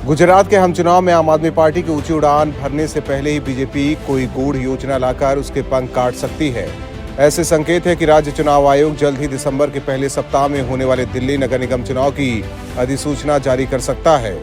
गुजरात के हम चुनाव में आम आदमी पार्टी की ऊंची उड़ान भरने से पहले ही बीजेपी कोई गूढ़ योजना लाकर उसके पंख काट सकती है। ऐसे संकेत है कि राज्य चुनाव आयोग जल्द ही दिसंबर के पहले सप्ताह में होने वाले दिल्ली नगर निगम चुनाव की अधिसूचना जारी कर सकता है।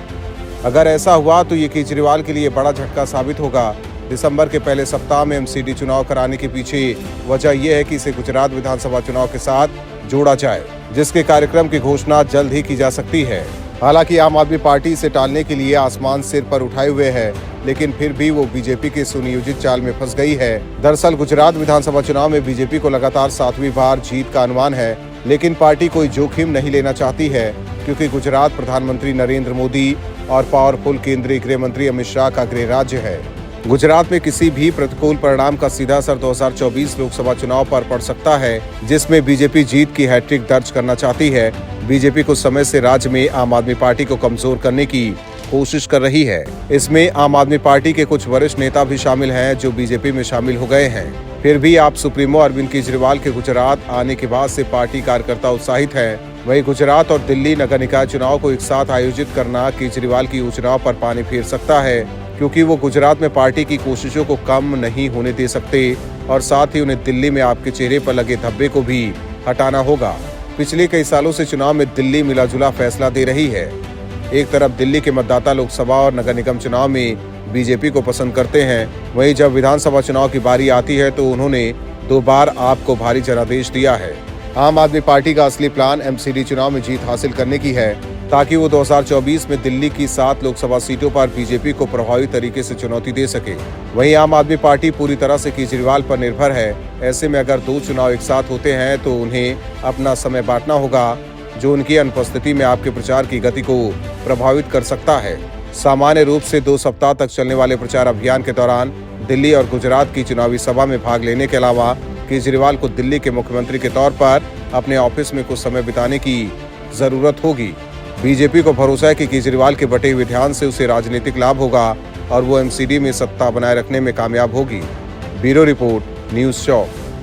अगर ऐसा हुआ तो ये केजरीवाल के लिए बड़ा झटका साबित होगा। दिसंबर के पहले सप्ताह में एमसीडी चुनाव कराने के पीछे वजह यह है कि इसे गुजरात विधानसभा चुनाव के साथ जोड़ा जाए, जिसके कार्यक्रम की घोषणा जल्द ही की जा सकती है। हालांकि आम आदमी पार्टी इसे टालने के लिए आसमान सिर पर उठाए हुए है, लेकिन फिर भी वो बीजेपी के सुनियोजित चाल में फंस गई है। दरअसल गुजरात विधानसभा चुनाव में बीजेपी को लगातार 7वीं बार जीत का अनुमान है, लेकिन पार्टी कोई जोखिम नहीं लेना चाहती है, क्योंकि गुजरात प्रधानमंत्री नरेंद्र मोदी और पावरफुल केंद्रीय गृह मंत्री अमित शाह का गृह राज्य है। गुजरात में किसी भी प्रतिकूल परिणाम का सीधा असर 2024 लोकसभा चुनाव पर पड़ सकता है, जिसमें बीजेपी जीत की हैट्रिक दर्ज करना चाहती है। बीजेपी कुछ समय से राज्य में आम आदमी पार्टी को कमजोर करने की कोशिश कर रही है। इसमें आम आदमी पार्टी के कुछ वरिष्ठ नेता भी शामिल हैं, जो बीजेपी में शामिल हो गए हैं। फिर भी आप सुप्रीमो अरविंद केजरीवाल के गुजरात आने के बाद से पार्टी कार्यकर्ता उत्साहित हैं। वहीं गुजरात और दिल्ली नगर निकाय चुनाव को एक साथ आयोजित करना केजरीवाल की योजनाओं पर पानी फेर सकता है, क्योंकि वो गुजरात में पार्टी की कोशिशों को कम नहीं होने दे सकते और साथ ही उन्हें दिल्ली में आपके चेहरे पर लगे धब्बे को भी हटाना होगा। पिछले कई सालों से चुनाव में दिल्ली मिलाजुला फैसला दे रही है। एक तरफ दिल्ली के मतदाता लोकसभा और नगर निगम चुनाव में बीजेपी को पसंद करते हैं, वहीं जब विधानसभा चुनाव की बारी आती है तो उन्होंने 2 बार आपको भारी जनादेश दिया है। आम आदमी पार्टी का असली प्लान एमसीडी चुनाव में जीत हासिल करने की है, ताकि वो 2024 में दिल्ली की 7 लोकसभा सीटों पर बीजेपी को प्रभावी तरीके से चुनौती दे सके। वहीं आम आदमी पार्टी पूरी तरह से केजरीवाल पर निर्भर है। ऐसे में अगर 2 चुनाव एक साथ होते हैं तो उन्हें अपना समय बांटना होगा, जो उनकी अनुपस्थिति में आपके प्रचार की गति को प्रभावित कर सकता है। सामान्य रूप से 2 सप्ताह तक चलने वाले प्रचार अभियान के दौरान दिल्ली और गुजरात की चुनावी सभा में भाग लेने के अलावा केजरीवाल को दिल्ली के मुख्यमंत्री के तौर पर अपने ऑफिस में कुछ समय बिताने की जरूरत होगी। बीजेपी को भरोसा है कि केजरीवाल के बटे हुए ध्यान से उसे राजनीतिक लाभ होगा और वो एमसीडी में सत्ता बनाए रखने में कामयाब होगी। ब्यूरो रिपोर्ट, न्यूज़ चौक।